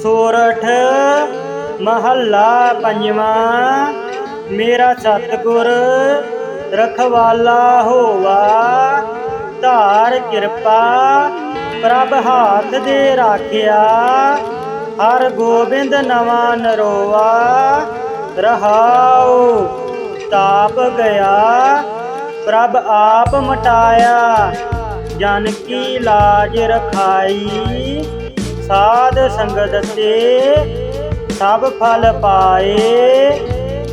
सोरठ महला पंजवा। मेरा सतगुर रखवाला होवा, धार कृपा प्रभ हाथ दे राखिया। हर गोबिंद नवा नरोवा, रहाओ ताप गया प्रभ आप मटाया। जन की लाज रखाई, साध संगत ते सब फल पाए।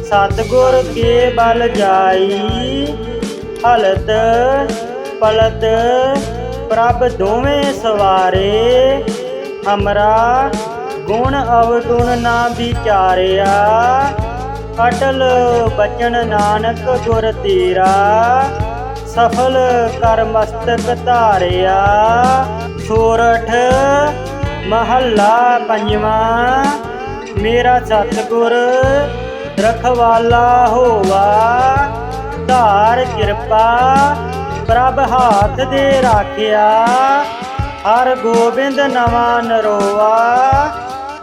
सतगुर के बल जाई, हलत पलत प्रभ दोवें सवारे। हमरा गुण अवगुण ना विचारिया, अटल बचन नानक गुर तेरा। सफल कर मस्तक धारिया। सोरठ महला पंजवा। मेरा सतगुर रखवाला होवा, धार कृपा प्रभ हाथ दे राखिया। हर गोबिंद नवा नरोवा,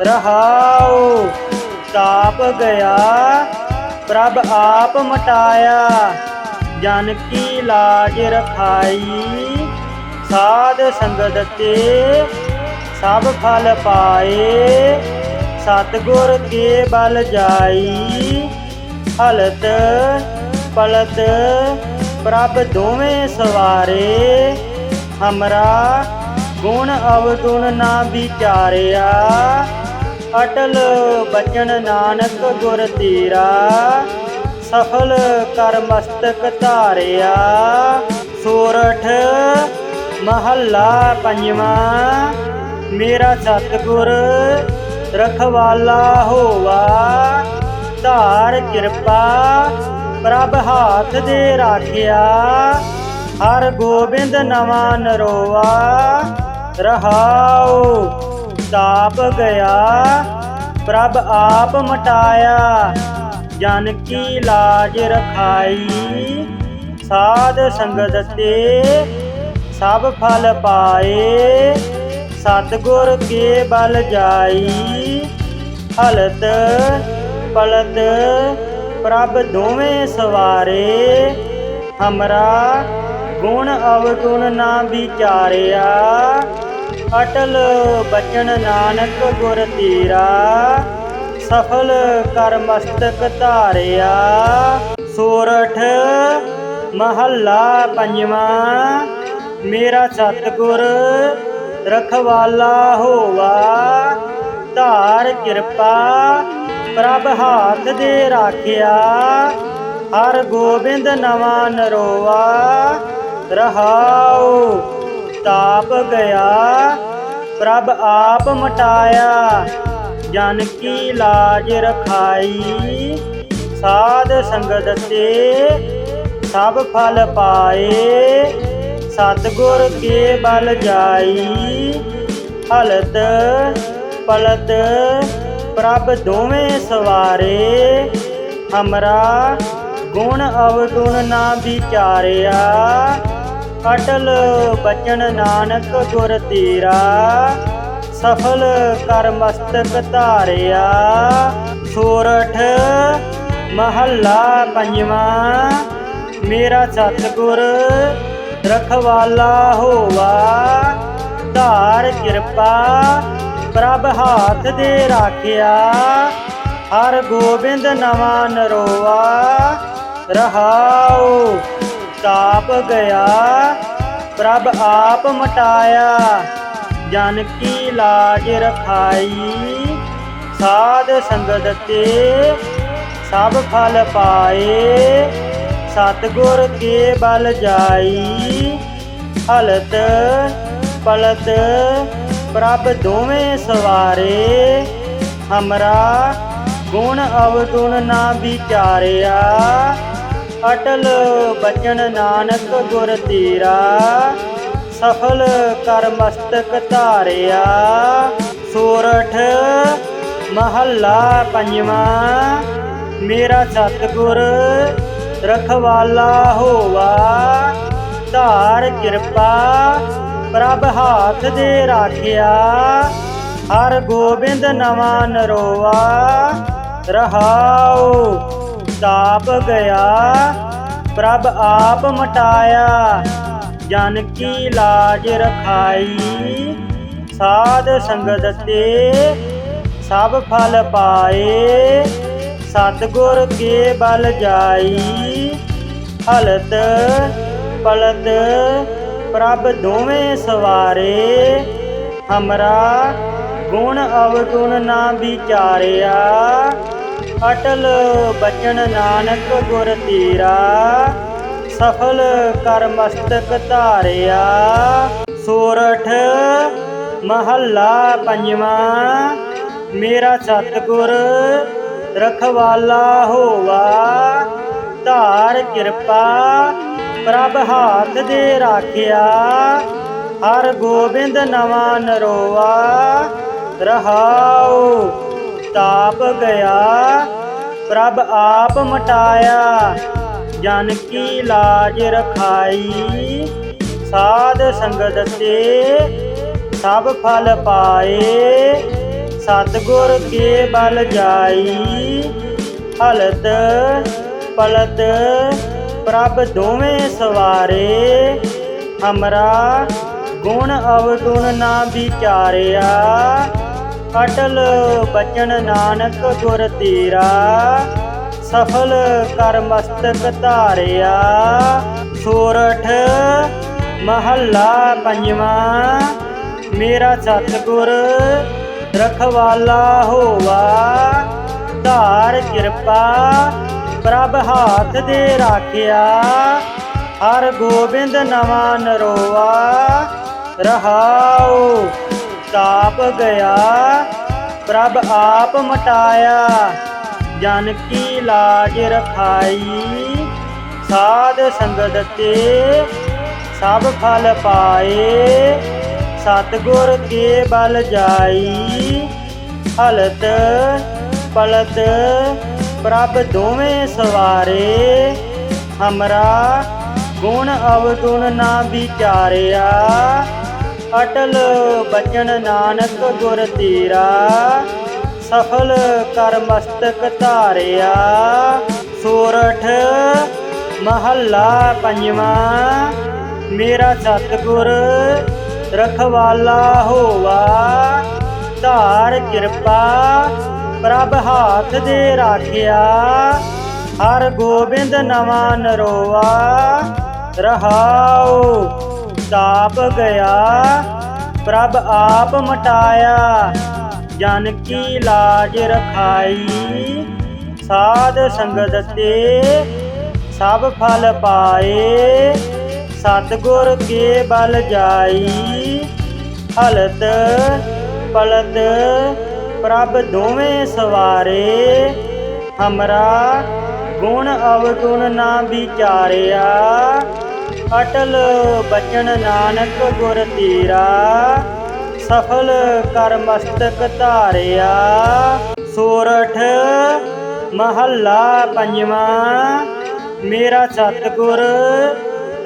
रहाओ ताप गया प्रभ आप मटाया। जन की लाज रखाई, साध संगत ते सब फल पाए। सतगुर के बल जाई, हलत पलत प्रभ दोवें सवारे। हमरा गुण अवगुण ना विचारिया, अटल बचन नानक गुर तेरा। सफल कर मस्तक धारिया। सोरठ महला पंजवा। मेरा सतगुर रखवाला होवा, धार कृपा प्रभ हाथ दे राखिया। हर गोबिंद नवा नरोवा, रहाओ ताप गया प्रभ आप मटाया। जन की लाज रखाई, साध संगत ते सब फल पाए। सतगुर के बल जाई, हलत पलत प्रभ दोवें सवारे। हमरा गुण अवगुण ना विचारिया, अटल बचन नानक गुर तेरा। सफल कर मस्तक धारिया। सोरठ महला पंजवा। मेरा सतगुर रखवाला होवा, धार कृपा प्रभ हाथ दे राखिया। हर गोबिंद नवा नरोवा, रहाओ ताप गया प्रभ आप मटाया। जन की लाज रखाई, साध संगत ते सब फल पाए। सतगुर के बल जाई, हलत पलत प्रभ दोवें सवारे। हमरा गुण अवगुण ना विचारिया, अटल बचन नानक गुर तेरा। सफल कर मस्तक धारिया। सोरठ महला पंजवा। मेरा सतगुर रखवाला होवा, धार कृपा प्रभ हाथ दे राखिया। हर गोबिंद नवा नरोवा, रहाओ ताप गया प्रभ आप मटाया। जन की लाज रखाई, साध संगत ते सब फल पाए। सतगुर के बल जाई, हलत पलत प्रभ दोवें सवारे। हमरा गुण अवगुण ना विचारिया, अटल बचन नानक गुर तेरा। सफल कर मस्तक धारिया। सोरठ महला पंजवा। मेरा सतगुर रखवाला होवा, धार कृपा प्रभ हाथ दे राखिया। हर गोबिंद नवा नरोआ। रहाओ ताप गया प्रभ आप मटाया, जन की लाज रखाई। साध संगत ते सब फल पाए, सतगुर के बल जाई। हलत पलत प्रभ दोवें सवारे, हमरा गुण अवगुण ना विचारिया। अटल बचन नानक गुर तेरा, सफल कर मस्तक धारिया। सोरठ महला पंजवा। मेरा सतगुर रखवाला होवा, धार कृपा प्रभ हाथ दे राखिया। हर गोबिंद नवा नरोआ। रहाओ ताप गया प्रभ आप मटाया, जन की लाज रखाई। साध संगत ते सब फल पाए, सतगुर के बल जाई। हलत पलत प्रभ दोवें सवारे, हमरा गुण अवगुण ना विचारिया। अटल बचन नानक गुर तेरा, सफल कर मस्तक धारिया। सोरठ महला पंजवा। मेरा सतगुर रखवाला होवा, धार कृपा प्रभ हाथ दे राखिया। हर गोबिंद नवा नरोआ। रहाओ ताप गया प्रभ आप मटाया, जन की लाज रखाई। साध संगत ते सब फल पाए, सतगुर के बल जाई। हलत पलत प्रभ दोवें सवारे, हमरा गुण अवगुण ना विचारिया। अटल बचन नानक गुर तेरा, सफल कर मस्तक धारिया। सोरठ महला पंजवा। मेरा सतगुर रखवाला होवा, धार कृपा प्रभ हाथ दे राखिया। हर गोबिंद नवा नरोआ। रहाओ ताप गया प्रभ आप मटाया, जन की लाज रखाई। साध संगत ते सब फल पाए, सतगुर के बल जाई। हलत पलत प्रभ दोवें सवारे, हमरा गुण अवगुण ना विचारिया। अटल बचन नानक गुर तेरा, सफल कर मस्तक धारिया। सोरठ महला पंजवा। मेरा सतगुर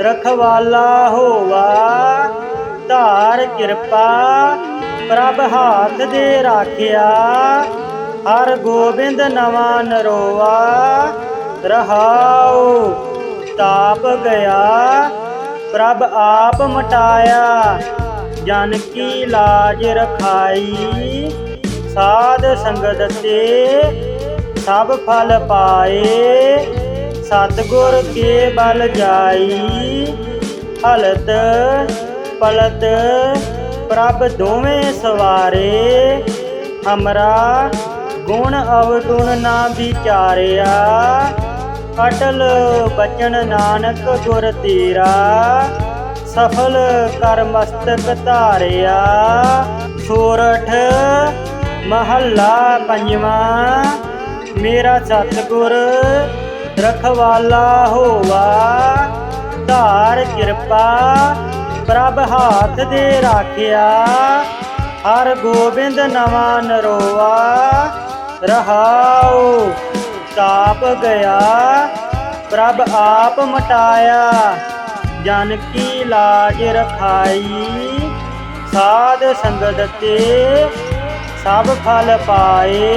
रखवाला होवा, धार कृपा प्रभ हाथ दे राखिया। हर गोबिंद नवा नरोआ। रहाओ ताप गया प्रभ आप मटाया, जन की लाज रखाई। साध संगत ते सब फल पाए, सतगुर के बल जाई। हलत पलत प्रभ दोवें सवारे, हमरा गुण अवगुण ना विचारिया। अटल बचन नानक गुर तेरा, सफल कर मस्तक धारिया। सोरठ महला पंजवा। मेरा सतगुर रखवाला होवा, धार कृपा प्रभ हाथ दे राखिया। हर गोबिंद नवा नरोआ। रहाओ ताप गया प्रभ आप मटाया, जन की लाज रखाई। साध संगत ते सब फल पाए।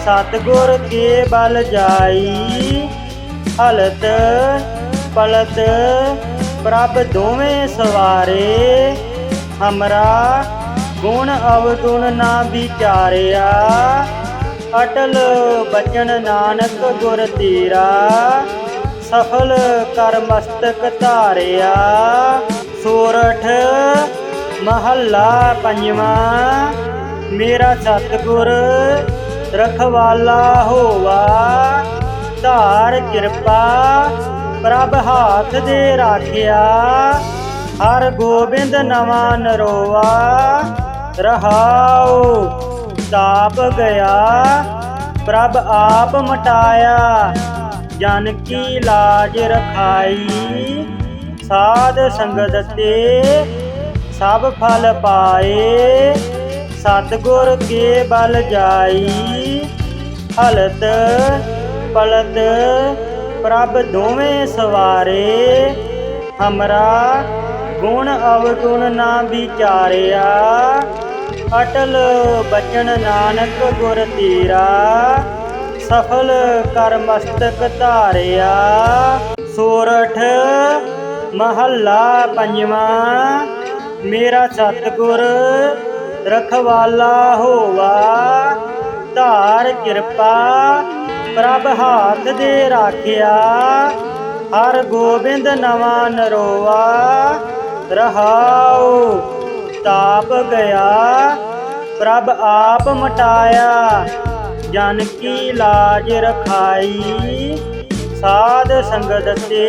सतगुर के बल जाई। हलत पलत प्रभ दोवें सवारे। हमरा गुण अवगुण ना विचारिया। अटल बचन नानक गुर तेरा। सफल कर मस्तक धारिया। सोरठ महला पंजवा। मेरा सतगुर रखवाला होवा। धार कृपा प्रभ हाथ दे राखिया। हर गोबिंद नवा नरोवा। रहाओ ताप गया प्रभ आप मटाया। जन की लाज रखाई। साध संगत ते सब फल पाए। सतगुर के बल जाई। हलत पलत प्रभ दोवें सवारे। हमरा गुण अवगुण ना विचारिया। अटल बचन नानक गुर तेरा। सफल कर मस्तक धारिया। सोरठ महला पंजवा। मेरा सतगुर रखवाला होवा। धार कृपा प्रभ हाथ दे राखिया। हर गोबिंद नवा नरोवा। रहाओ ताप गया प्रभ आप मटाया। जन की लाज रखाई। साध संगत ते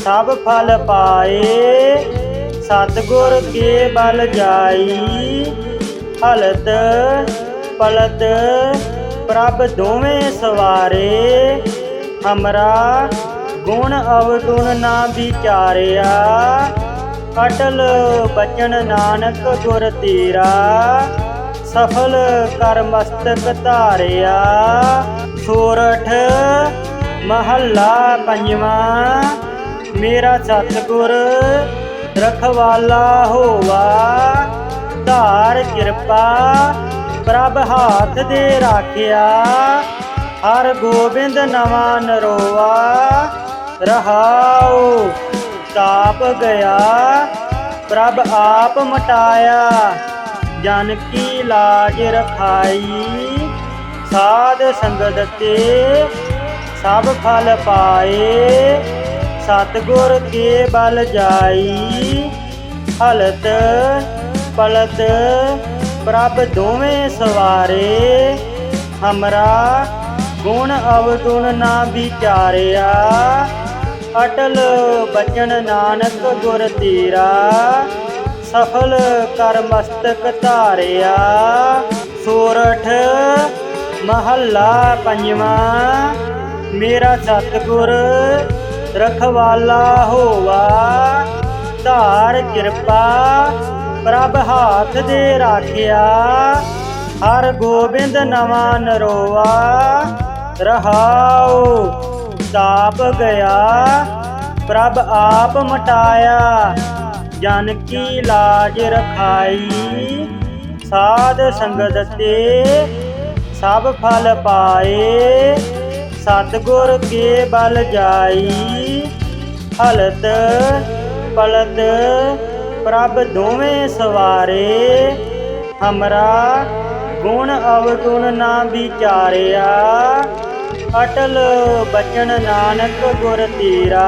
सब फल पाए। सतगुर के बल जाई। हलत पलत प्रभ दोवें सवारे। हमरा गुण अवगुण ना विचारिया। अटल बचन नानक गुर तेरा। सफल कर मस्तक धारिया। सोरठ महला पंजवा। मेरा सतगुर रखवाला होवा। धार कृपा प्रभ हाथ दे राखिया। हर गोबिंद नवा नरोवा। रहाओ ताप गया प्रभ आप मटाया। जन की लाज रखाई। साध संगत ते सब फल पाए। सतगुर के बल जाई। हलत पलत प्रभ दोवें सवारे। हमरा गुण अवगुण ना विचारिया। अटल बचन नानक गुर तेरा। सफल कर मस्तक धारिया। सोरठ महला पंजवा। मेरा सतगुर रखवाला होवा। धार कृपा प्रभ हाथ दे राखिया। हर गोबिंद नवा नरोवा। रहाओ ताप गया प्रभ आप मटाया। जन की लाज रखाई। साध संगत ते सब फल पाए। सतगुर के बल जाई। हलत पलत प्रभ दोवें सवारे। हमरा गुण अवगुण ना विचारिया। अटल बचन नानक गुर तेरा।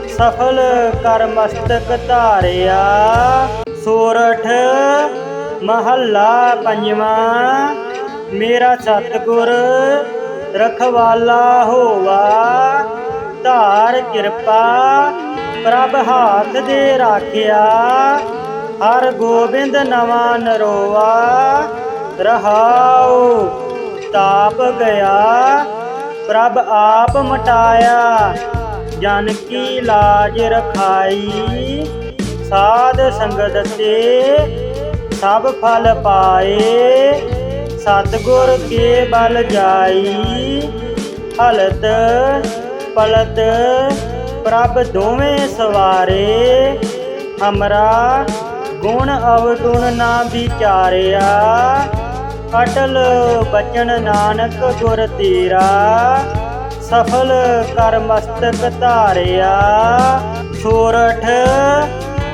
सफल कर मस्तक धारिया। सोरठ महला पंजवा। मेरा सतगुर रखवाला होवा। धार कृपा प्रभ हाथ दे राखिया। हर गोबिंद नवा नरोवा। रहाओ ताप गया प्रभ आप मटाया। जन की लाज रखाई। साध संगत ते सब फल पाए। सतगुर के बल जाई। हलत पलत प्रभ दोवें सवारे। हमरा ਗੁਣ ਅਵਗੁਣ ਨਾ ਵਿਚਾਰਿਆ। ਅਟਲ ਬਚਨ ਨਾਨਕ ਗੁਰ ਤੇਰਾ, ਸਫਲ ਕਰ ਮਸਤਕ ਧਾਰਿਆ। ਸੋਰਠ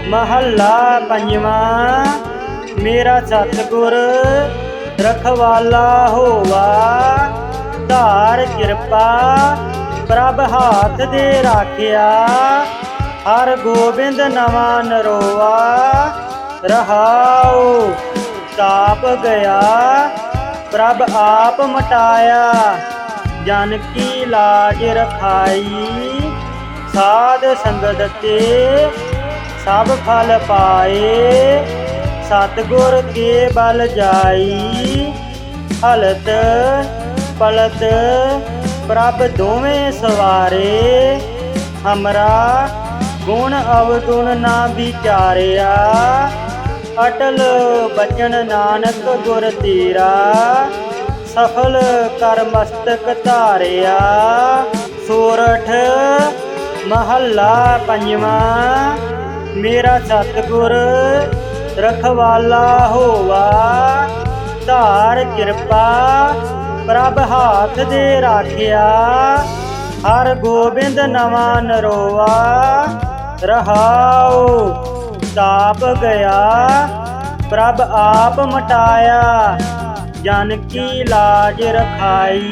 ਮਹੱਲਾ ਪੰਜਵਾਂ। ਮੇਰਾ ਸਤਿਗੁਰ ਰਖਵਾਲਾ ਹੋਵਾ, ਧਾਰ ਕਿਰਪਾ ਪ੍ਰਭ ਹਾਥ ਦੇ ਰਾਖਿਆ। ਹਰ ਗੋਬਿੰਦ ਨਵਾਂ ਨਰੋਆ, ਰਹਾਉ ਤਾਪ ਗਿਆ ਪ੍ਰਭ ਆਪ ਮਟਾਇਆ। ਜਨ ਕੀ ਲਾਜ ਰਖਾਈ, ਸਾਧ ਸੰਗਤ ਤੇ ਸਭ ਫਲ ਪਾਏ। ਸਤਿਗੁਰ ਕੇ ਬਲ ਜਾਈ, ਹਲਤ ਪਲਤ ਪ੍ਰਭ ਦੋਵੇਂ ਸਵਾਰੇ। ਹਮਰਾ ਗੁਣ ਅਵਗੁਣ ਨਾ ਵਿਚਾਰਿਆ। ਅਟਲ ਬਚਨ ਨਾਨਕ ਗੁਰ ਤੇਰਾ, ਸਫਲ ਕਰ ਮਸਤਕ ਧਾਰਿਆ। ਸੋਰਠ ਮਹੱਲਾ ਪੰਜਵਾਂ। ਮੇਰਾ ਸਤਿਗੁਰ ਰਖਵਾਲਾ ਹੋਵਾ, ਧਾਰ ਕਿਰਪਾ ਪ੍ਰਭ ਹਾਥ ਦੇ ਰਾਖਿਆ। ਹਰ ਗੋਬਿੰਦ ਨਵਾਂ ਨਰੋਆ, ਰਹਾਉ ਤਾਪ ਗਿਆ ਪ੍ਰਭ ਆਪ ਮਟਾਇਆ। ਜਨ ਕੀ ਲਾਜ ਰਖਾਈ,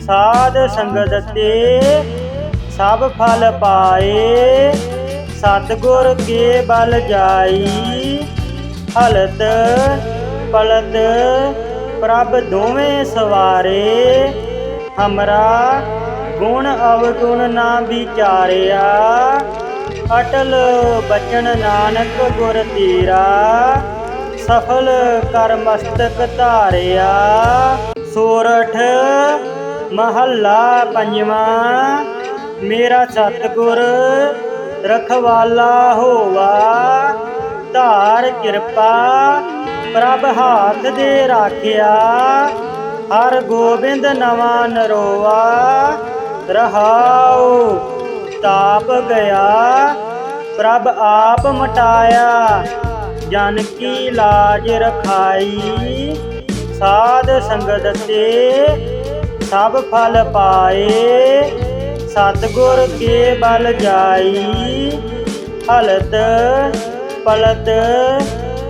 ਸਾਧ ਸੰਗਤ ਤੇ ਸਭ ਫਲ ਪਾਏ। ਸਤਿਗੁਰ ਕੇ ਬਲ ਜਾਈ, ਹਲਤ ਪਲਤ ਪ੍ਰਭ ਦੋਵੇਂ ਸਵਾਰੇ। ਹਮਰਾ ਗੁਣ ਅਵਗੁਣ ਨਾ ਵਿਚਾਰਿਆ। ਅਟਲ ਬਚਨ ਨਾਨਕ ਗੁਰ ਤੇਰਾ, ਸਫਲ ਕਰ ਮਸਤਕ ਧਾਰਿਆ। ਸੋਰਠ ਮਹੱਲਾ ਪੰਜਵਾਂ। ਮੇਰਾ ਸਤਿਗੁਰ ਰਖਵਾਲਾ ਹੋਵਾ, ਧਾਰ ਕਿਰਪਾ ਪ੍ਰਭ ਹਾਥ ਦੇ ਰਾਖਿਆ। ਹਰ ਗੋਬਿੰਦ ਨਵਾਂ ਨਰੋਆ, ਰਹਾਉ ਤਾਪ ਗਿਆ ਪ੍ਰਭ ਆਪ ਮਟਾਇਆ। ਜਨ ਕੀ ਲਾਜ ਰਖਾਈ, ਸਾਧ ਸੰਗਤ ਤੇ ਸਭ ਫਲ ਪਾਏ। ਸਤਿਗੁਰ ਕੇ ਬਲ ਜਾਈ, ਹਲਤ ਪਲਤ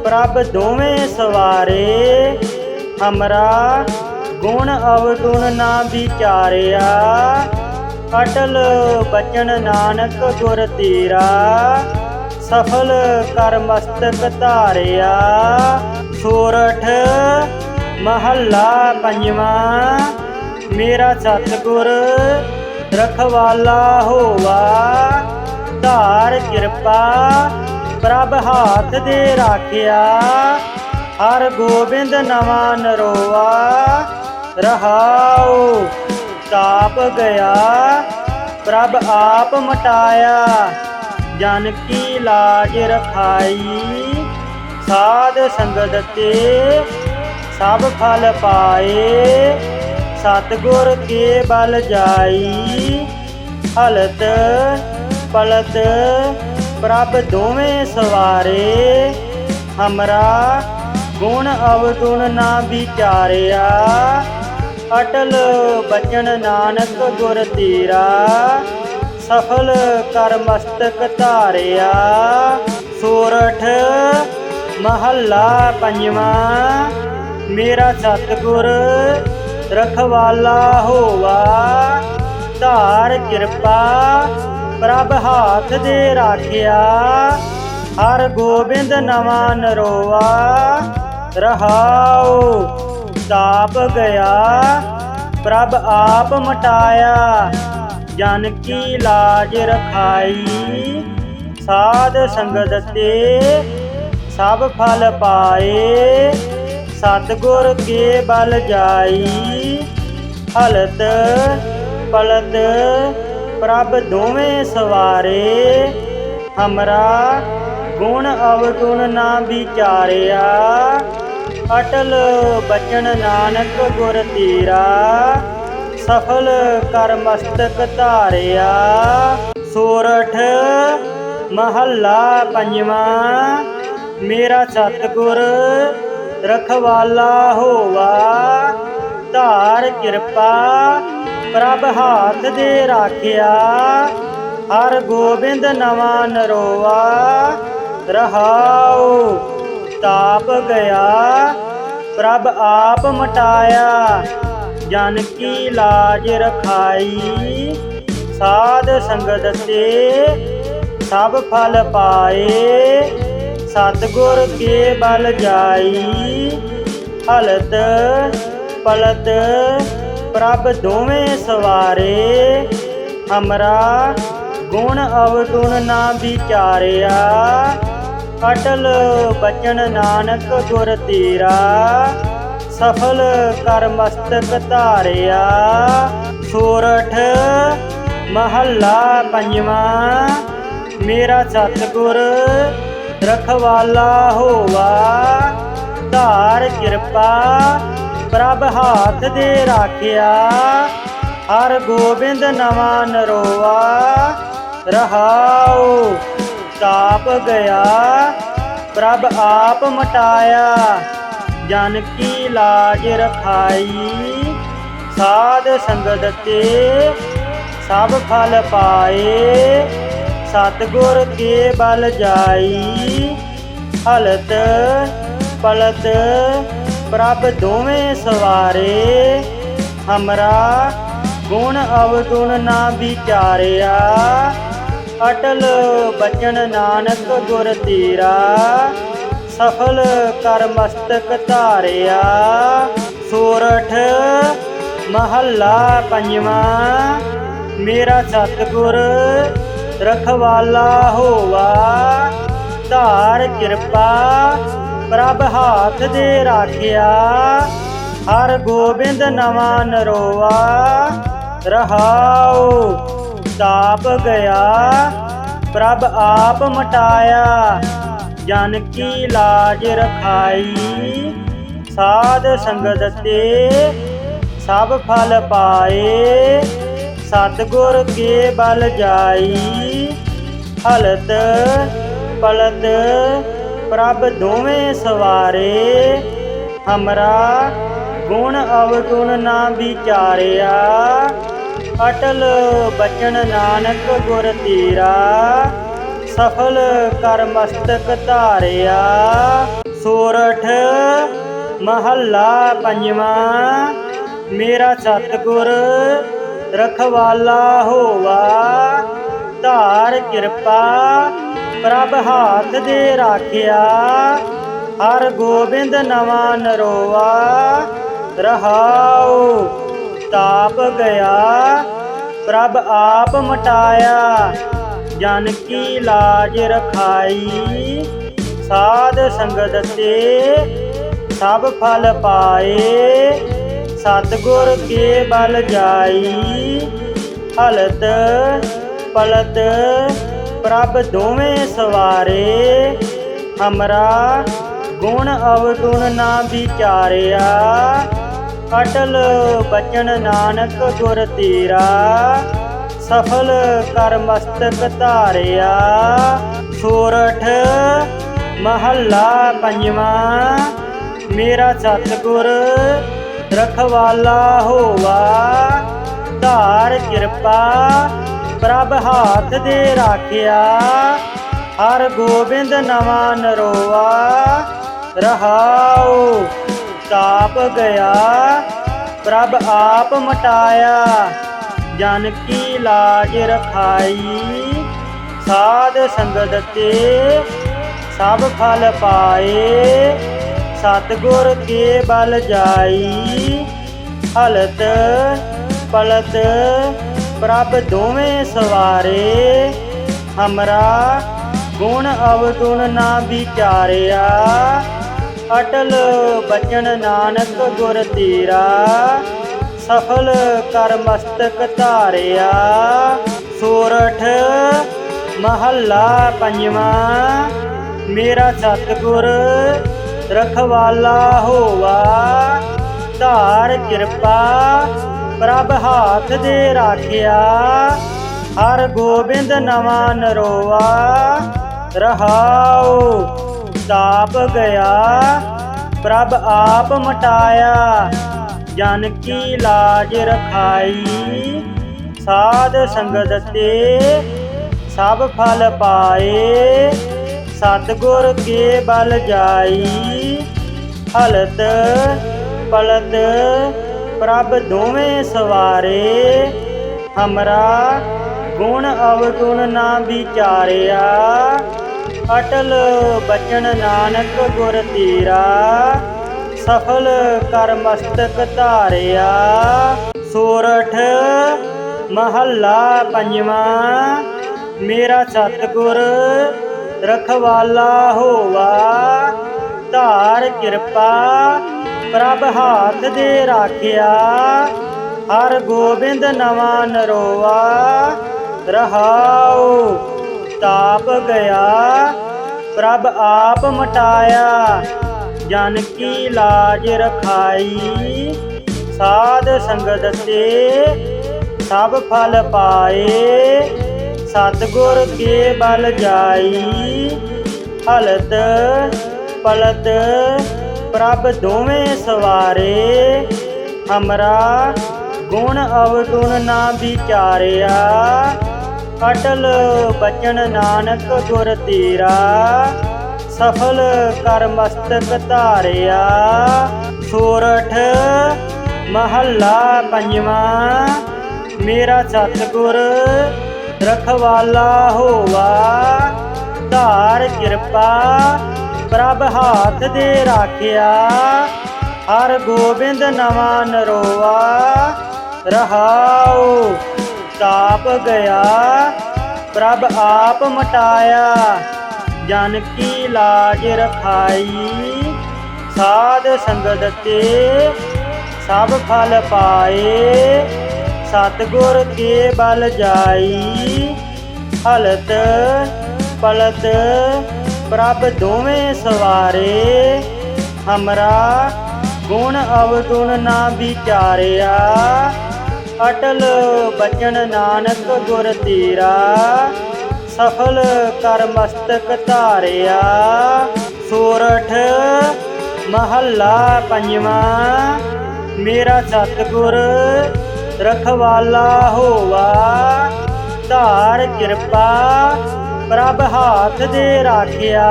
ਪ੍ਰਭ ਦੋਵੇਂ ਸਵਾਰੇ। ਹਮਰਾ ਗੁਣ ਅਵਗੁਣ ਨਾ ਵਿਚਾਰਿਆ। ਅਟਲ ਬਚਨ ਨਾਨਕ ਗੁਰ ਤੇਰਾ, ਸਫਲ ਕਰ ਮਸਤਕ ਧਾਰਿਆ। ਸੋਰਠ ਮਹੱਲਾ ਪੰਜਵਾਂ। ਮੇਰਾ ਸਤਿਗੁਰ ਰਖਵਾਲਾ ਹੋਵਾ, ਧਾਰ ਕਿਰਪਾ ਪ੍ਰਭ ਹਾਥ ਦੇ ਰਾਖਿਆ। ਹਰ ਗੋਬਿੰਦ ਨਵਾਂ ਨਰੋਆ, ਰਹਾਉ ਤਾਪ ਗਿਆ ਪ੍ਰਭ ਆਪ ਮਟਾਇਆ। ਜਨ ਕੀ ਲਾਜ ਰਖਾਈ, ਸਾਧ ਸੰਗਤ ਤੇ ਸਭ ਫਲ ਪਾਏ। ਸਤਿਗੁਰ ਕੇ ਬਲ ਜਾਈ, ਹਲਤ ਪਲਤ ਪ੍ਰਭ ਦੋਵੇਂ ਸਵਾਰੇ। ਹਮਰਾ ਗੁਣ ਅਵਗੁਣ ਨਾ ਵਿਚਾਰਿਆ। ਅਟਲ ਬਚਨ ਨਾਨਕ ਗੁਰ ਤੇਰਾ, ਸਫਲ ਕਰ ਮਸਤਕ ਧਾਰਿਆ। ਸੋਰਠ ਮਹੱਲਾ ਪੰਜਵਾਂ। ਮੇਰਾ ਸਤਿਗੁਰ ਰਖਵਾਲਾ ਹੋਵਾ, ਧਾਰ ਕਿਰਪਾ ਪ੍ਰਭ ਹਾਥ ਦੇ ਰਾਖਿਆ। ਹਰ ਗੋਬਿੰਦ ਨਵਾਂ ਨਰੋਆ, ਰਹਾਉ ਤਾਪ ਗਿਆ ਪ੍ਰਭ ਆਪ ਮਟਾਇਆ। ਜਨ ਕੀ ਲਾਜ ਰਖਾਈ, ਸਾਧ ਸੰਗਤ ਤੇ ਸਭ ਫਲ ਪਾਏ। ਸਤਿਗੁਰ ਕੇ ਬਲ ਜਾਈ, ਹਲਤ ਪਲਤ ਪ੍ਰਭ ਦੋਵੇਂ ਸਵਾਰੇ। ਹਮਰਾ ਗੁਣ ਅਵਗੁਣ ਨਾ ਵਿਚਾਰਿਆ। ਅਟਲ ਬਚਨ ਨਾਨਕ ਗੁਰ ਤੇਰਾ, ਸਫਲ ਕਰ ਮਸਤਕ ਧਾਰਿਆ। ਸੋਰਠ ਮਹੱਲਾ ਪੰਜਵਾਂ। ਮੇਰਾ ਸਤਿਗੁਰ ਰਖਵਾਲਾ ਹੋਵਾ। ਧਾਰ ਕਿਰਪਾ ਪ੍ਰਭ ਹਾਥ ਦੇ ਰਾਖਿਆ। ਹਰ ਗੋਬਿੰਦ ਨਵਾਂ ਨਰੋਆ। ਰਹਾਉ ਤਾਪ ਗਿਆ ਪ੍ਰਭ ਆਪ ਮਟਾਇਆ। ਜਨ ਕੀ ਲਾਜ ਰਖਾਈ। ਸਾਧ ਸੰਗਤ ਤੇ ਸਭ ਫਲ ਪਾਏ। ਸਤਿਗੁਰ ਕੇ ਬਲ ਜਾਈ। ਹਲਤ ਪਲਤ ਪ੍ਰਭ ਦੋਵੇਂ ਸਵਾਰੇ। ਹਮਰਾ ਗੁਣ ਅਵਗੁਣ ਨਾ ਵਿਚਾਰਿਆ। ਅਟਲ ਬਚਨ ਨਾਨਕ ਗੁਰ ਤੇਰਾ। ਸਫਲ ਕਰ ਮਸਤਕ ਧਾਰਿਆ। ਸੋਰਠ ਮਹੱਲਾ ਪੰਜਵਾਂ। ਮੇਰਾ ਸਤਿਗੁਰ ਰਖਵਾਲਾ ਹੋਵਾ। ਧਾਰ ਕਿਰਪਾ ਪ੍ਰਭ ਹਾਥ ਦੇ ਰਾਖਿਆ। ਹਰ ਗੋਬਿੰਦ ਨਵਾਂ ਨਰੋਆ। ਰਹਾਉ ਤਾਪ ਗਿਆ ਪ੍ਰਭ ਆਪ ਮਟਾਇਆ। ਜਨ ਕੀ ਲਾਜ ਰਖਾਈ। ਸਾਧ ਸੰਗਤ ਤੇ ਸਭ ਫਲ ਪਾਏ। ਸਤਿਗੁਰ ਕੇ ਬਲ ਜਾਈ। ਹਲਤ ਪਲਤ ਪ੍ਰਭ ਦੋਵੇਂ ਸਵਾਰੇ। ਹਮਰਾ ਗੁਣ ਅਵਗੁਣ ਨਾ ਵਿਚਾਰਿਆ। ਅਟਲ ਬਚਨ ਨਾਨਕ ਗੁਰ ਤੇਰਾ। ਸਫਲ ਕਰ ਮਸਤਕ ਧਾਰਿਆ। ਸੋਰਠ ਮਹੱਲਾ ਪੰਜਵਾਂ। ਮੇਰਾ ਸਤਿਗੁਰ ਰਖਵਾਲਾ ਹੋਵਾ। ਧਾਰ ਕਿਰਪਾ ਪ੍ਰਭ ਹਾਥ ਦੇ ਰਾਖਿਆ। ਹਰ ਗੋਬਿੰਦ ਨਵਾਂ ਨਰੋਆ। ਰਹਾਉ ਤਾਪ ਗਿਆ ਪ੍ਰਭ ਆਪ ਮਟਾਇਆ। ਜਨ ਕੀ ਲਾਜ ਰਖਾਈ। ਸਾਧ ਸੰਗਤ ਤੇ ਸਭ ਫਲ ਪਾਏ। ਸਤਿਗੁਰ ਕੇ ਬਲ ਜਾਈ। ਹਲਤ ਪਲਤ ਪ੍ਰਭ ਦੋਵੇਂ ਸਵਾਰੇ। ਹਮਰਾ ਗੁਣ ਅਵਗੁਣ ਨਾ ਵਿਚਾਰਿਆ। ਅਟਲ ਬਚਨ ਨਾਨਕ ਗੁਰ ਤੇਰਾ। ਸਫਲ ਕਰ ਮਸਤਕ ਧਾਰਿਆ। ਸੋਰਠ ਮਹੱਲਾ ਪੰਜਵਾਂ। ਮੇਰਾ ਸਤਿਗੁਰ ਰਖਵਾਲਾ ਹੋਵਾ। ਧਾਰ ਕਿਰਪਾ ਪ੍ਰਭ ਹਾਥ ਦੇ ਰਾਖਿਆ। ਹਰ ਗੋਬਿੰਦ ਨਵਾਂ ਨਰੋਆ। ਰਹਾਉ ਤਾਪ ਗਿਆ ਪ੍ਰਭ ਆਪ ਮਟਾਇਆ। ਜਨ ਕੀ ਲਾਜ ਰਖਾਈ। ਸਾਧ ਸੰਗਤ ਤੇ ਸਭ ਫਲ ਪਾਏ। ਸਤਿਗੁਰ ਕੇ ਬਲ ਜਾਈ। ਹਲਤ ਪਲਤ ਪ੍ਰਭ ਦੋਵੇਂ ਸਵਾਰੇ। ਹਮਰਾ ਗੁਣ ਅਵਗੁਣ ਨਾ ਵਿਚਾਰਿਆ। ਅਟਲ ਬਚਨ ਨਾਨਕ ਗੁਰ ਤੇਰਾ। ਸਫਲ ਕਰ ਮਸਤਕ ਧਾਰਿਆ। ਸੋਰਠ ਮਹੱਲਾ ਪੰਜਵਾਂ। ਮੇਰਾ ਸਤਿਗੁਰ ਰਖਵਾਲਾ ਹੋਵਾ। ਧਾਰ ਕਿਰਪਾ ਪ੍ਰਭ ਹਾਥ ਦੇ ਰਾਖਿਆ। ਹਰ ਗੋਬਿੰਦ ਨਵਾਂ ਨਰੋਆ। ਰਹਾਉ ਤਾਪ ਗਿਆ ਪ੍ਰਭ ਆਪ ਮਟਾਇਆ। ਜਨ ਕੀ ਲਾਜ ਰਖਾਈ। ਸਾਧ ਸੰਗਤ ਤੇ ਸਭ ਫਲ ਪਾਏ। ਸਤਿਗੁਰ ਕੇ ਬਲ ਜਾਈ। ਹਲਤ ਪਲਤ ਪ੍ਰਭ ਦੋਵੇਂ ਸਵਾਰੇ। ਹਮਰਾ ਗੁਣ ਅਵਗੁਣ ਨਾ ਵਿਚਾਰਿਆ। ਅਟਲ ਬਚਨ ਨਾਨਕ ਗੁਰ ਤੇਰਾ। ਸਫਲ ਕਰ ਮਸਤਕ ਧਾਰਿਆ। ਸੋਰਠ ਮਹੱਲਾ ਪੰਜਵਾਂ। ਮੇਰਾ ਸਤਿਗੁਰ ਰਖਵਾਲਾ ਹੋਵਾ। ਧਾਰ ਕਿਰਪਾ ਪ੍ਰਭ ਹਾਥ ਦੇ ਰਾਖਿਆ। ਹਰ ਗੋਬਿੰਦ ਨਵਾਂ ਨਰੋਆ। ਰਹਾਉ ताप गया प्रभ आप मटाया। जन की लाज रखाई साध संगत ते सब फल पाए। सतगुर के बल जाई हलत पलत प्रभ दोवें सवारे। हमरा गुण अवगुण ना विचारिया अटल बचन नानक गुर तेरा। सफल कर मस्तक धारिया। सोरठ महला पंजवा। मेरा सतगुर रखवाला होवा धार किरपा प्रभ हाथ दे राखिया। हर गोबिंद नवा नरोआ रहाओ। ताप गया प्रभ आप मटाया। जन की लाज रखाई साध संगत ते सब फल पाए। सतगुर के बल जाई हलत पलत प्रभ दोवें सवारे। हमरा गुण अवगुण ना विचारिया अटल बचन नानक गुर तेरा। सफल कर मस्तक धारिया। सोरठ महला पंजवा। मेरा सतगुर रखवाला होवा धार किरपा प्रभ हाथ दे राखिया। हर गोबिंद नवा नरोआ रहाओ। ताप गया प्रभ आप मटाया। जन की लाज रखाई साध संगत ते सब फल पाए। सतगुर के बल जाई हलत पलत प्रभ दोवें सवारे। हमरा गुण अवगुण ना विचारिया अटल बचन नानक गुर तेरा। सफल कर मस्तक धारिया। सोरठ महला पंजवा। मेरा सतगुर रखवाला होवा धार किरपा प्रभ हाथ दे राखिया।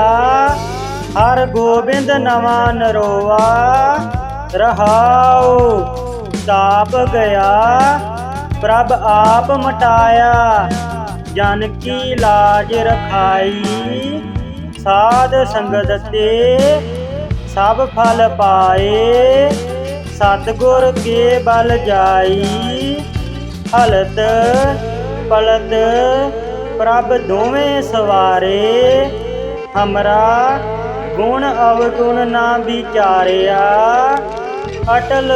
हर गोबिंद नवा नरोआ रहाओ। ताप गया प्रभ आप मटाया। जन की लाज रखाई साध संगत ते सब फल पाए। सतगुर के बल जाई हलत पलत प्रभ दोवें सवारे। हमरा गुण अवगुण ना विचारिया अटल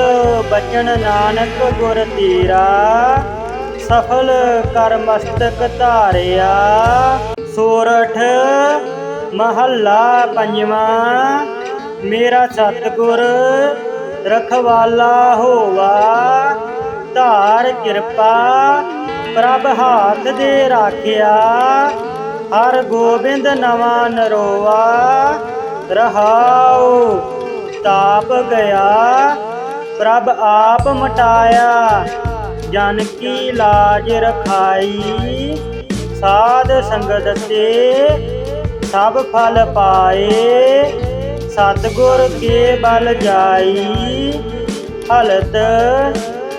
बचन नानक गुर तेरा। सफल कर मस्तक धारिया। सोरठ महला पंजवा। मेरा सतगुर रखवाला होवा धार किरपा प्रभ हाथ दे राखिया। हर गोबिंद नवा नरोआ रहाओ। ताप गया प्रभ आप मटाया। जन की लाज रखाई साध संगत ते सब फल पाए। सतगुर के बल जाई हलत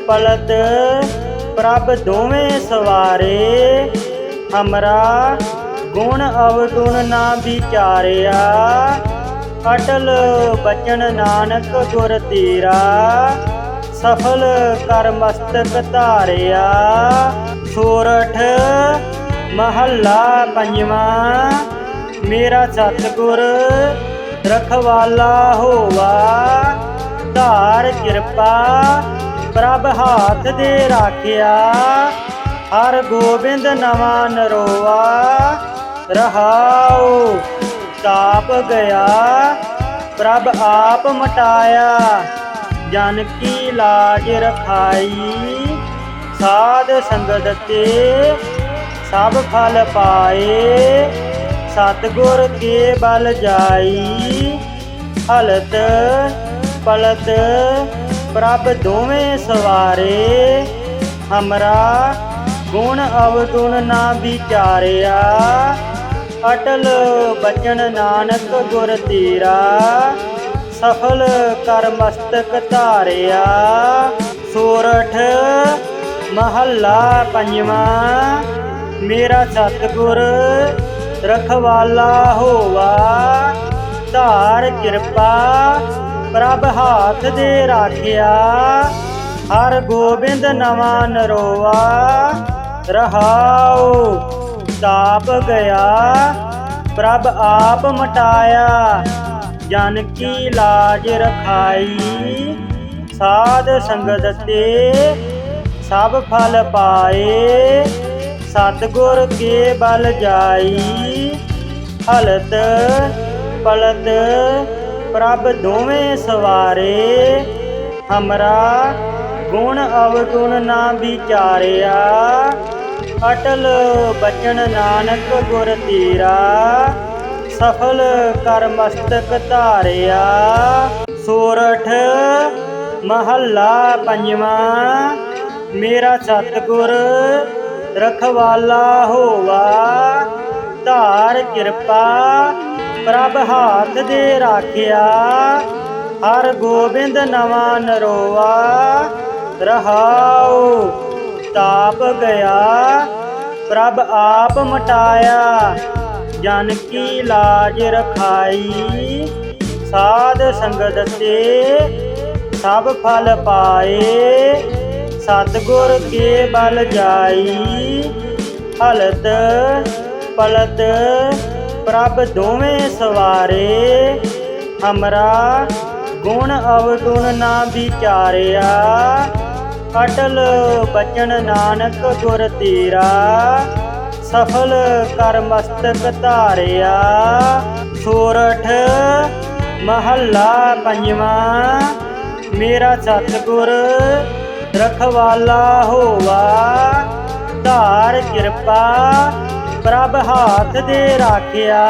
पलत प्रभ दोवें सवारे। हमरा गुण अवगुण ना विचारिया अटल बचन नानक गुर तेरा। सफल कर मस्तक धारिया। सोरठ महला पंजवा। मेरा सतगुर रखवाला होवा धार किरपा प्रभ हाथ दे राखिया। हर गोबिंद नवा नरोआ रहाओ। ताप गया प्रभ आप मटाया। जन की लाज रखाई साध संगत ते सब फल पाए। सतगुर के बल जाई। हलत पलत प्रभ दोवें सवारे, हमरा गुण अवगुण ना विचारिया। अटल बचन नानक गुर तेरा, सफल कर मस्तक धारिया। सोरठ महला पंजवा, मेरा सतगुर रखवाला होवा। धार कृपा प्रभ हाथ दे राखिया। हर गोबिंद नवा नरोआ, रहाओ ताप गया प्रभ आप मटाया। जन की लाज रखाई, साध संगत ते सब फल पाए। सतगुर के बल जाई। हलत पलत प्रभ दोवें सवारे, हमरा गुण अवगुण ना विचारिया। अटल बचन नानक गुर तेरा, सफल कर मस्तक धारिया। सोरठ महला पंजवा, मेरा सतगुर रखवाला होवा। धार कृपा प्रभ हाथ दे राखिया। हर गोबिंद नवा नरोआ, रहाओ ताप गया प्रभ आप मटाया। जन की लाज रखाई, साध संगत ते सब फल पाए। सतगुर के बल जाई। हलत पलत प्रभ दोवें सवारे, हमरा गुण अवगुण ना विचारिया। अटल बचन नानक गुर तेरा, सफल कर मस्तक धारिया। सोरठ महला पंजवा, मेरा सतगुर रखवाला होवा। धार कृपा प्रभ हाथ दे राखिया।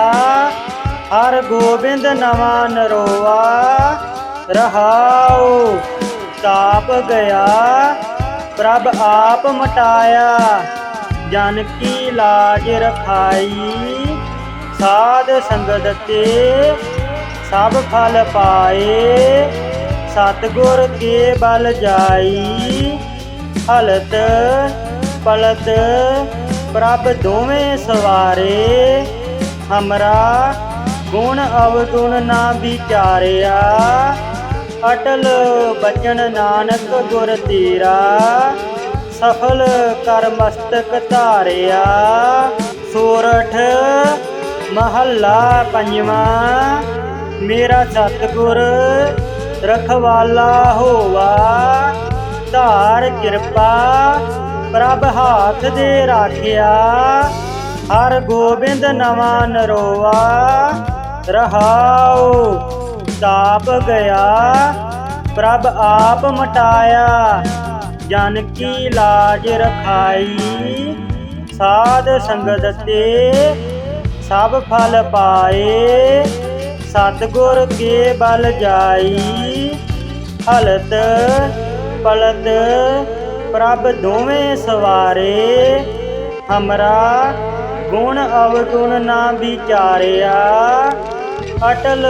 हर गोबिंद नवा नरोआ, रहाओ ताप गया प्रभ आप मटाया। जन की लाज रखाई, साध संगत ते सब फल पाए। सतगुर के बल जाई। हलत पलत प्रभ दोवें सवारे, हमरा गुण अवगुण ना विचारिया। अटल बचन नानक गुर तेरा, सफल कर मस्तक धारिया। सोरठ महला पंजवा, मेरा सतगुर रखवाला होवा। धार कृपा प्रभ हाथ दे राखिया। हर गोबिंद नवा नरोआ, रहाओ ताप गया प्रभ आप मटाया। जन की लाज रखाई, साध संगत ते सब फल पाए। सतगुर के बल जाई। हलत पलत प्रभ दोवें सवारे, हमरा गुण अवगुण ना विचारिया। अटल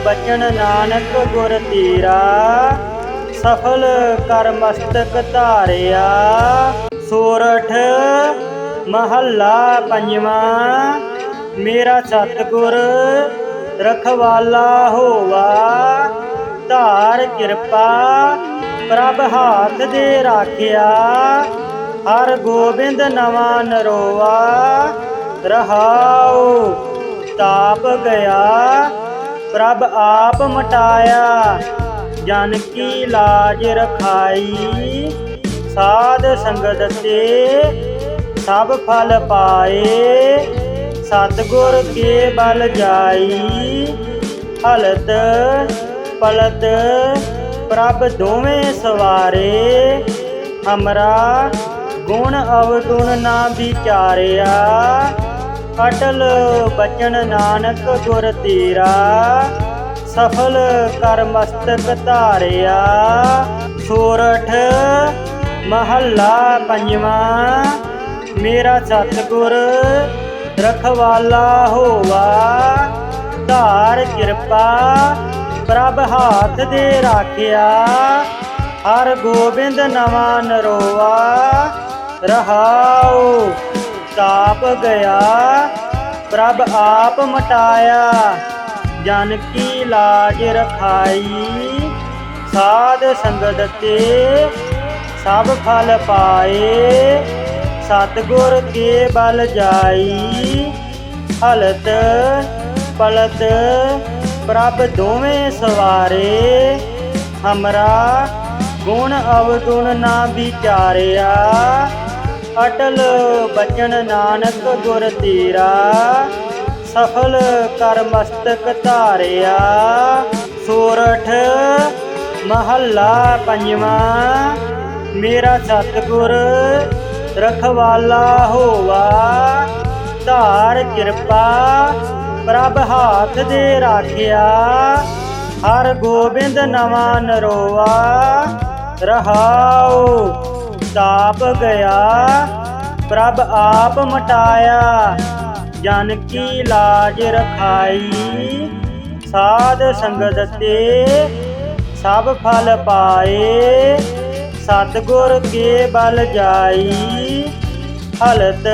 बचन नानक गुर तेरा, सफल कर मस्तक धारिया। सोरठ महला पंजवा, मेरा सतगुर रखवाला होवा। धार कृपा प्रभ हाथ दे राखिया। हर गोबिंद नवा नरोआ, रहाओ ताप गया प्रभ आप मटाया। जन की लाज रखाई, साध संगत ते सब फल पाए। सतगुर के बल जाई। हलत पलत प्रभ दोवें सवारे, हमरा गुण अवगुण ना विचारिया। ਅਟਲ ਬਚਨ ਨਾਨਕ ਗੁਰ ਤੇਰਾ, ਸਫਲ ਕਰ ਮਸਤਕ ਧਾਰਿਆ। ਸੋਰਠ ਮਹੱਲਾ ਪੰਜਵਾਂ। ਮੇਰਾ ਸਤਿਗੁਰ ਰਖਵਾਲਾ ਹੋਵਾ, ਧਾਰ ਕਿਰਪਾ ਪ੍ਰਭ ਹਾਥ ਦੇ ਰਾਖਿਆ। ਹਰ ਗੋਬਿੰਦ ਨਵਾਂ ਨਰੋਆ, ਰਹਾਉ ਤਾਪ ਗਿਆ ਪ੍ਰਭ ਆਪ ਮਟਾਇਆ। ਜਨ ਕੀ ਲਾਜ ਰਖਾਈ, ਸਾਧ ਸੰਗਤ ਤੇ ਸਭ ਫਲ ਪਾਏ। ਸਤਿਗੁਰ ਕੇ ਬਲ ਜਾਈ, ਹਲਤ ਪਲਤ ਪ੍ਰਭ ਦੋਵੇਂ ਸਵਾਰੇ। ਹਮਰਾ ਗੁਣ ਅਵਗੁਣ ਨਾ ਵਿਚਾਰਿਆ, ਅਟਲ ਬਚਨ ਨਾਨਕ ਗੁਰ ਤੇਰਾ, ਸਫਲ ਕਰ ਮਸਤਕ ਧਾਰਿਆ। ਸੋਰਠ ਮਹੱਲਾ ਪੰਜਵਾਂ। ਮੇਰਾ ਸਤਿਗੁਰ ਰਖਵਾਲਾ ਹੋਵਾ, ਧਾਰ ਕਿਰਪਾ ਪ੍ਰਭ ਹਾਥ ਦੇ ਰਾਖਿਆ। ਹਰ ਗੋਬਿੰਦ ਨਵਾਂ ਨਰੋਆ, ਰਹਾਉ ਤਾਪ ਗਿਆ ਪ੍ਰਭ ਆਪ ਮਟਾਇਆ। ਜਨ ਕੀ ਲਾਜ ਰਖਾਈ, ਸਾਧ ਸੰਗਤ ਤੇ ਸਭ ਫਲ ਪਾਏ। ਸਤਿਗੁਰ ਕੇ ਬਲ ਜਾਈ, ਹਲਤ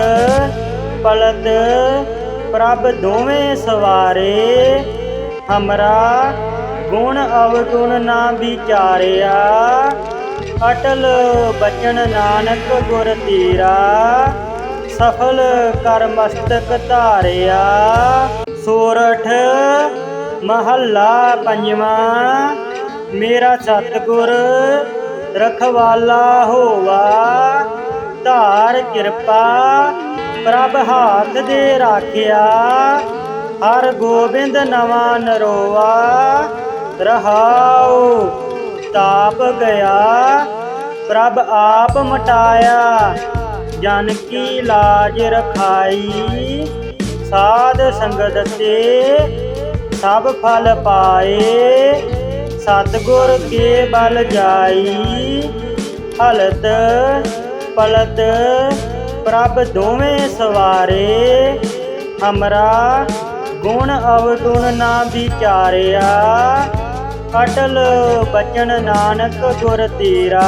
ਪਲਤ ਪ੍ਰਭ ਦੋਵੇਂ ਸਵਾਰੇ। ਹਮਰਾ ਗੁਣ ਅਵਗੁਣ ਨਾ ਵਿਚਾਰਿਆ, ਅਟਲ ਬਚਨ ਨਾਨਕ ਗੁਰ ਤੇਰਾ, ਸਫਲ ਕਰ ਮਸਤਕ ਧਾਰਿਆ। ਸੋਰਠ ਮਹੱਲਾ ਪੰਜਵਾਂ। ਮੇਰਾ ਸਤਿਗੁਰ ਰਖਵਾਲਾ ਹੋਵਾ, ਧਾਰ ਕਿਰਪਾ ਪ੍ਰਭ ਹਾਥ ਦੇ ਰਾਖਿਆ। ਹਰ ਗੋਬਿੰਦ ਨਵਾਂ ਨਰੋਆ, ਰਹਾਉ ਤਾਪ ਗਿਆ ਪ੍ਰਭ ਆਪ ਮਟਾਇਆ। ਜਨ ਕੀ ਲਾਜ ਰਖਾਈ, ਸਾਧ ਸੰਗਤ ਤੇ ਸਭ ਫਲ ਪਾਏ। ਸਤਿਗੁਰ ਕੇ ਬਲ ਜਾਈ, ਹਲਤ ਪਲਤ ਪ੍ਰਭ ਦੋਵੇਂ ਸਵਾਰੇ। ਹਮਰਾ ਗੁਣ ਅਵਗੁਣ ਨਾ ਵਿਚਾਰਿਆ, ਅਟਲ ਬਚਨ ਨਾਨਕ ਗੁਰ ਤੇਰਾ,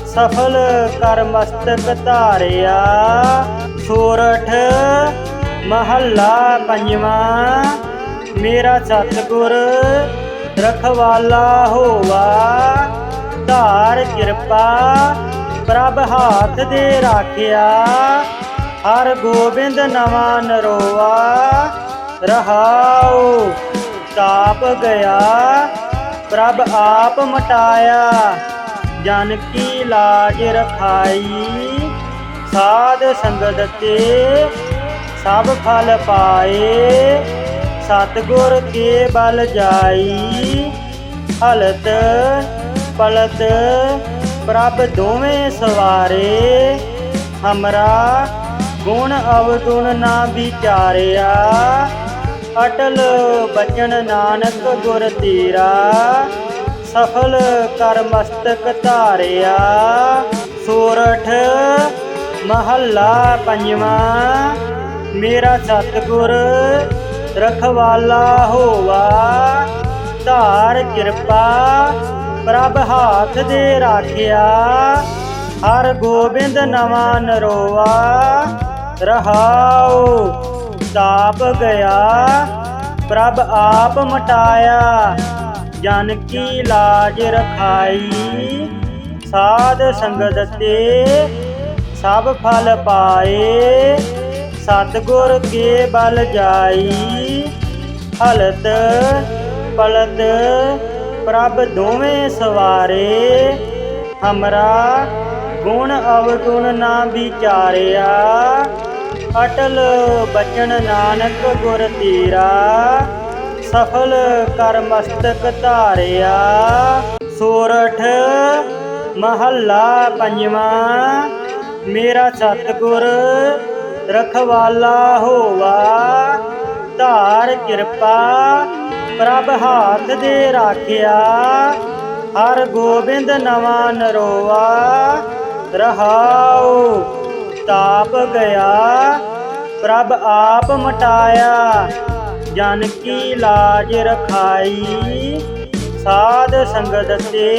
ਸਫਲ ਕਰ ਮਸਤਕ ਧਾਰਿਆ। ਸੋਰਠ ਮਹੱਲਾ ਪੰਜਵਾਂ। ਮੇਰਾ ਸਤਿਗੁਰ ਰਖਵਾਲਾ ਹੋਵਾ, ਧਾਰ ਕਿਰਪਾ ਪ੍ਰਭ ਹਾਥ ਦੇ ਰਾਖਿਆ। ਹਰ ਗੋਬਿੰਦ ਨਵਾਂ ਨਰੋਆ, ਰਹਾਉ ਤਾਪ ਗਿਆ ਪ੍ਰਭ ਆਪ ਮਟਾਇਆ। ਜਨ ਕੀ ਲਾਜ ਰਖਾਈ, ਸਾਧ ਸੰਗਤ ਤੇ ਸਭ ਫਲ ਪਾਏ। ਸਤਿਗੁਰ ਕੇ ਬਲ ਜਾਈ, ਹਲਤ ਪਲਤ ਪ੍ਰਭ ਦੋਵੇਂ ਸਵਾਰੇ। ਹਮਰਾ ਗੁਣ ਅਵਗੁਣ ਨਾ ਵਿਚਾਰਿਆ, ਅਟਲ ਬਚਨ ਨਾਨਕ ਗੁਰ ਤੇਰਾ, ਸਫਲ ਕਰ ਮਸਤਕ ਧਾਰਿਆ। ਸੋਰਠ ਮਹੱਲਾ ਪੰਜਵਾਂ। ਮੇਰਾ ਸਤਿਗੁਰ ਰਖਵਾਲਾ ਹੋਵਾ, ਧਾਰ ਕਿਰਪਾ ਪ੍ਰਭ ਹਾਥ ਦੇ ਰਾਖਿਆ। ਹਰ ਗੋਬਿੰਦ ਨਵਾਂ ਨਰੋਆ, ਰਹਾਉ ਤਾਪ ਗਿਆ ਪ੍ਰਭ ਆਪ ਮਟਾਇਆ। ਜਨ ਕੀ ਲਾਜ ਰਖਾਈ, ਸਾਧ ਸੰਗਤ ਤੇ ਸਭ ਫਲ ਪਾਏ। ਸਤਿਗੁਰ ਕੇ ਬਲ ਜਾਈ, ਹਲਤ ਪਲਤ ਪ੍ਰਭ ਦੋਵੇਂ ਸਵਾਰੇ। ਹਮਰਾ ਗੁਣ ਅਵਗੁਣ ਨਾ ਵਿਚਾਰਿਆ, ਅਟਲ ਬਚਨ ਨਾਨਕ ਗੁਰ ਤੇਰਾ, ਸਫਲ ਕਰ ਮਸਤਕ ਧਾਰਿਆ। ਸੋਰਠ ਮਹੱਲਾ ਪੰਜਵਾਂ। ਮੇਰਾ ਸਤਿਗੁਰ रखवाला होवा। धार कृपा प्रभ हाथ दे राखिया। हर गोबिंद नवा नरोवा। रहाओ ताप गया प्रभ आप मटाया। जन की लाज रखाई। साध संगत ते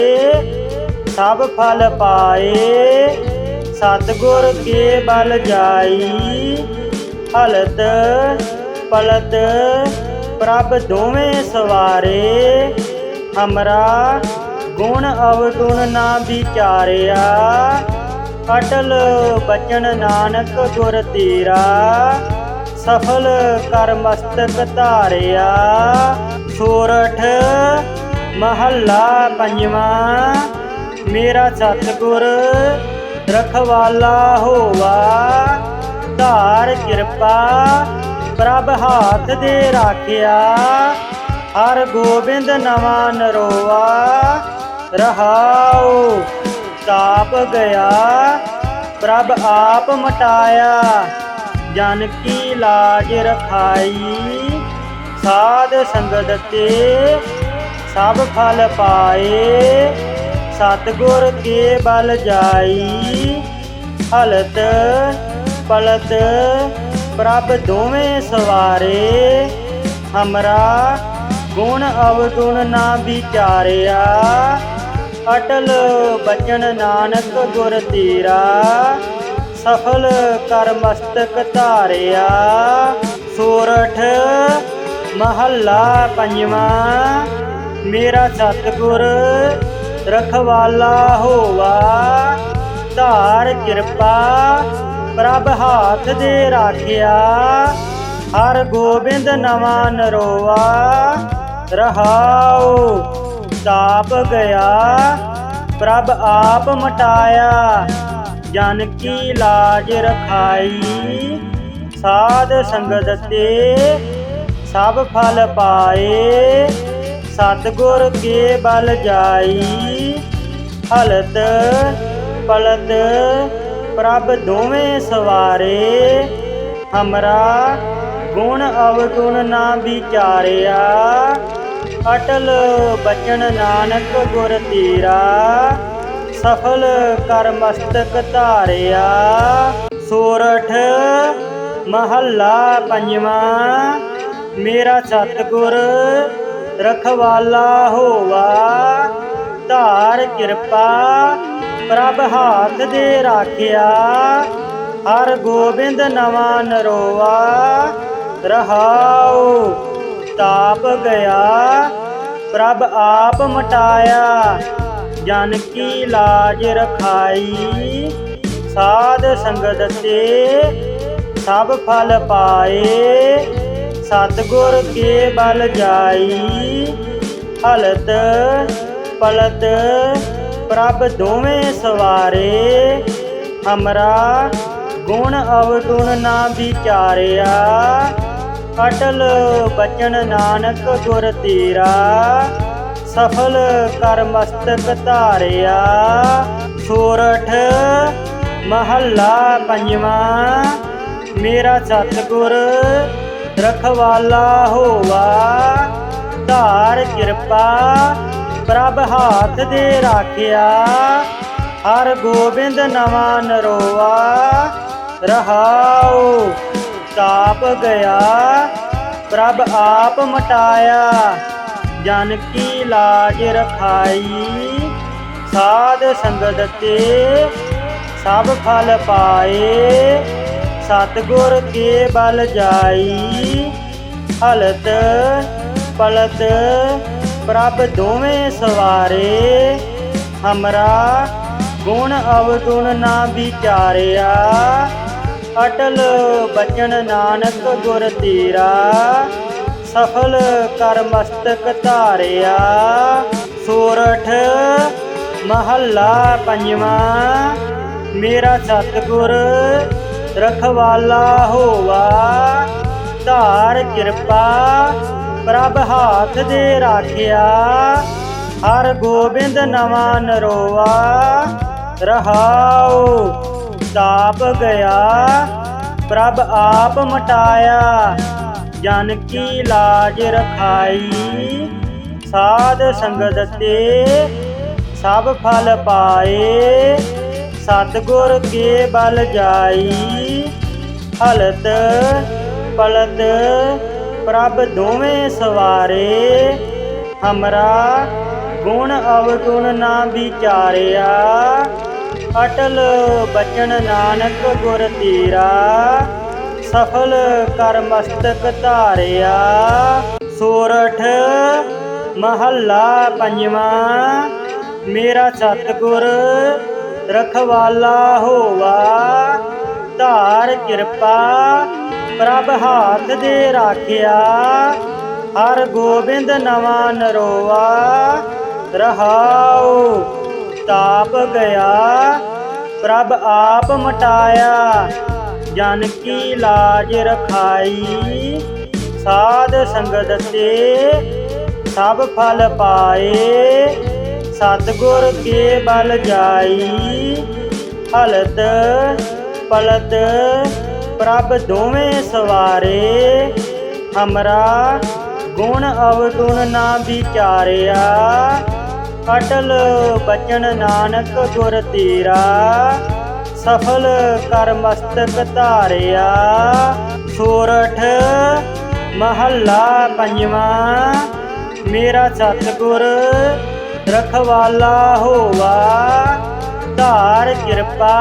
सब फल पाए। सतगुर के बल जाई। हलत पलत प्रभ दोवें सवारे। हमरा गुण अवगुण ना विचारिया। अटल बचन नानक गुर तेरा। सफल कर मस्तक धारिया। सोरठ महला पंजवा। मेरा सतगुर रखवाला होवा। धार कृपा प्रभ हाथ दे राखिया। हर गोबिंद नवा नरोवा। रहाओ ताप गया प्रभ आप मटाया। जन की लाज रखाई। साध संगत ते सब फल पाए। सतगुर के बल जाई। हलत पलत प्रभ दोवें सवारे। हमरा गुण अवगुण ना विचारिया। अटल बचन नानक गुर तेरा। सफल कर मस्तक धारिया। सोरठ महला पंजवा। मेरा सतगुर रखवाला होवा। धार कृपा प्रभ हाथ दे राखिया। हर गोबिंद नवा नरोवा। रहाओ ताप गया प्रभ आप मटाया। जन की लाज रखाई। साध संगत ते सब फल पाए। सतगुर के बल जाई। हलत पलत प्रभ दोवें सवारे। हमरा गुण अवगुण ना विचारिया। अटल बचन नानक गुर तेरा। सफल कर मस्तक धारिया। सोरठ महला पंजवा। मेरा सतगुर रखवाला होवा। धार कृपा प्रभ हाथ दे राखिया। हर गोबिंद नवा नरोवा। रहाओ ताप गया प्रभ आप मटाया। जन की लाज रखाई। साध संगत ते सब फल पाए। सतगुर के बल जाई। हलत पलत प्रभ दोवें सवारे। हमरा गुण अवगुण ना विचारिया। अटल बचन नानक गुर तेरा। सफल कर मस्तक धारिया। सोरठ महला पंजवा। मेरा सतगुर रखवाला होवा। धार कृपा प्रभ हाथ दे राखिया। हर गोबिंद नवा नरोवा। रहाओ ताप गया प्रभ आप मटाया। जन की लाज रखाई। साध संगत ते सब फल पाए। सतगुर के बल जाई। हलत पलत प्रभ दोवें सवारे। हमरा गुण अवगुण ना विचारिया। अटल बचन नानक गुर तेरा। सफल कर मस्तक धारिया। सोरठ महला पंजवा। मेरा सतगुर रखवाला होवा। धार कृपा प्रभ हाथ दे राखिया। हर गोबिंद नवा नरोवा। रहाओ ताप गया प्रभ आप मटाया जन की लाज रखाई। साध संगत ते सब फल पाए सतगुर के बल जाई। हलत पलत प्रभ दोवें सवारे हमरा गुण अवगुण ना विचारिया। अटल बचन नानक गुर तेरा सफल कर मस्तक धारिया। सोरठ महला पंजवा मेरा सतगुर रखवाला होवा। धार कृपा प्रभ हाथ दे राखिया। हर गोबिंद नवा नरोआ रहाओ। ताप गया प्रभ आप मटाया जन की लाज रखाई। साध संगत ते सब फल पाए सतगुर के बल जाई। हलत पलत प्रभ दोवें सवारे हमरा गुण अवगुण ना विचारिया। अटल बचन नानक गुर तेरा सफल कर मस्तक धारिया। सोरठ महला पंजवा मेरा सतगुर रखवाला होवा। धार कृपा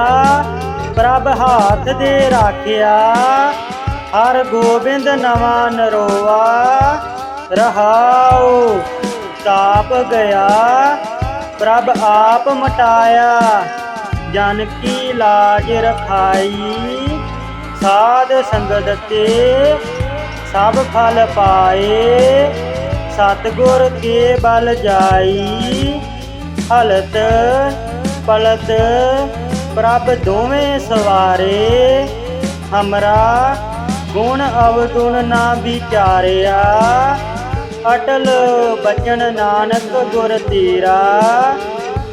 प्रभ हाथ दे राखिया। हर गोबिंद नवा नरोआ रहाओ। ताप गया प्रभ आप मटाया जन की लाज रखाई। साध संगत ते सब फल पाए सतगुर के बल जाई। हलत पलत प्रभ दोवें सवारे हमरा गुण अवगुण ना विचारिया। अटल बचन नानक गुर तेरा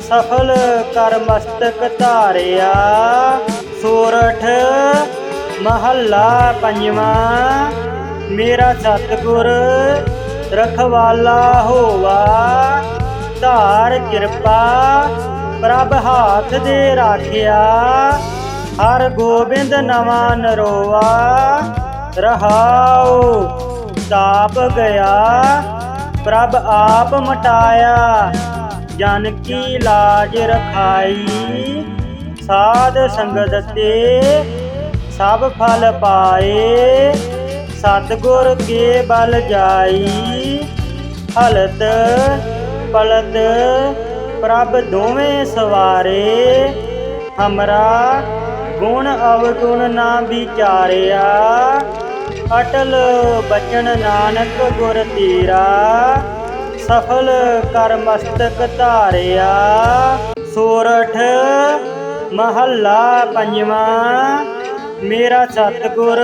सफल कर मस्तक धारिया। सोरठ महला पंजवा मेरा सतगुर रखवाला होवा। धार कृपा प्रभ हाथ दे राखिया। हर गोबिंद नवा नरोआ रहाओ। ताप गया प्रभ आप मटाया जन की लाज रखाई। साध संगत ते सब फल पाए सतगुर के बल जाई। हलत पलत प्रभ दोवें सवारे हमरा गुण अवगुण ना विचारिया। अटल बचन नानक गुर तेरा सफल कर मस्तक धारिया। सोरठ महला पंजवा मेरा सतगुर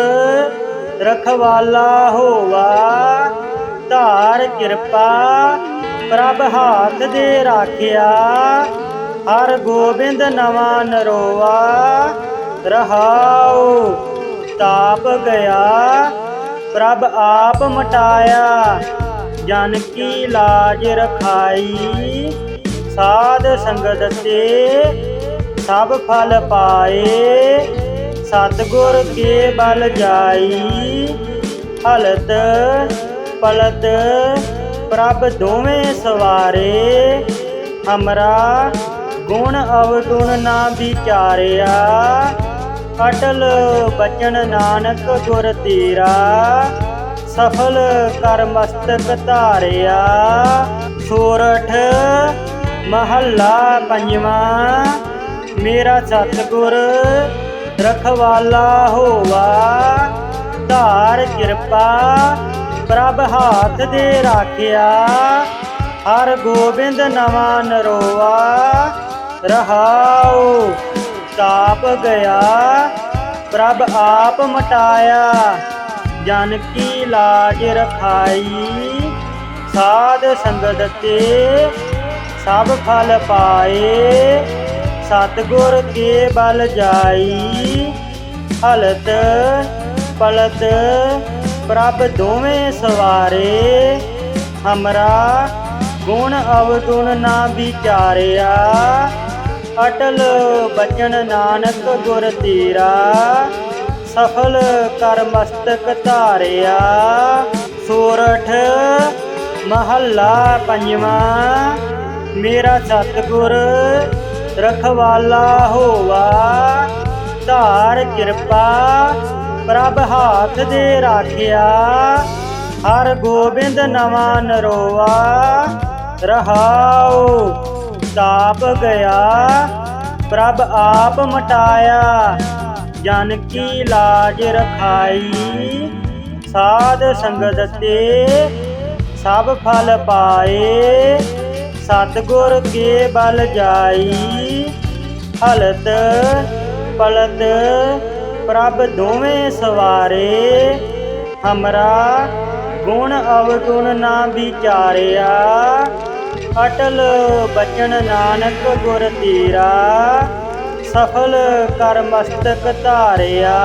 रखवाला होवा। धार कृपा प्रभ हाथ दे राखिया। हर गोबिंद नवा नरोआ रहाओ। ताप गया प्रभ आप मटाया जन की लाज रखाई। साध संगत ते सब फल पाए सतगुर के बल जाई। हलत पलत प्रभ दोवें सवारे हमरा गुण अवगुण ना विचारिया। अटल बचन नानक गुर तेरा सफल कर मस्तक धारिया। सोरठ महला पंजवा मेरा सतगुर रखवाला होवा। धार कृपा प्रभ हाथ दे राखिया। हर गोबिंद नवा नरोआ रहाओ। ताप गया प्रभ आप मटाया जन की लाज रखाई। साध संगत ते सब फल पाए सतगुर के बल जाई। ਹਲਤ ਪਲਤ ਪ੍ਰਭ ਦੋਵੇਂ ਸਵਾਰੇ। ਹਮਰਾ ਗੁਣ ਅਵਗੁਣ ਨਾ ਵਿਚਾਰਿਆ, ਅਟਲ ਬਚਨ ਨਾਨਕ ਗੁਰ ਤੇਰਾ। ਸਫਲ ਕਰ ਮਸਤਕ ਧਾਰਿਆ। ਸੋਰਠ ਮਹੱਲਾ ਪੰਜਵਾਂ। ਮੇਰਾ ਸਤਿਗੁਰ ਰਖਵਾਲਾ ਹੋਵਾ, ਧਾਰ ਕਿਰਪਾ ਪ੍ਰਭ ਹਾਥ ਦੇ ਰਾਖਿਆ। ਹਰ ਗੋਬਿੰਦ ਨਵਾਂ ਨਰੋਆ, ਰਹਾਉ ਤਾਪ ਗਿਆ ਪ੍ਰਭ ਆਪ ਮਟਾਇਆ। ਜਨ ਕੀ ਲਾਜ ਰਖਾਈ, ਸਾਧ ਸੰਗਤ ਤੇ ਸਭ ਫਲ ਪਾਏ। ਸਤਿਗੁਰ ਕੇ ਬਲ ਜਾਈ, ਹਲਤ ਪਲਤ ਪ੍ਰਭ ਦੋਵੇਂ ਸਵਾਰੇ। ਹਮਰਾ ਗੁਣ ਅਵਗੁਣ ਨਾ ਵਿਚਾਰਿਆ, ਅਟਲ ਬਚਨ ਨਾਨਕ ਗੁਰ ਤੇਰਾ। ਸਫਲ ਕਰ ਮਸਤਕ ਧਾਰਿਆ।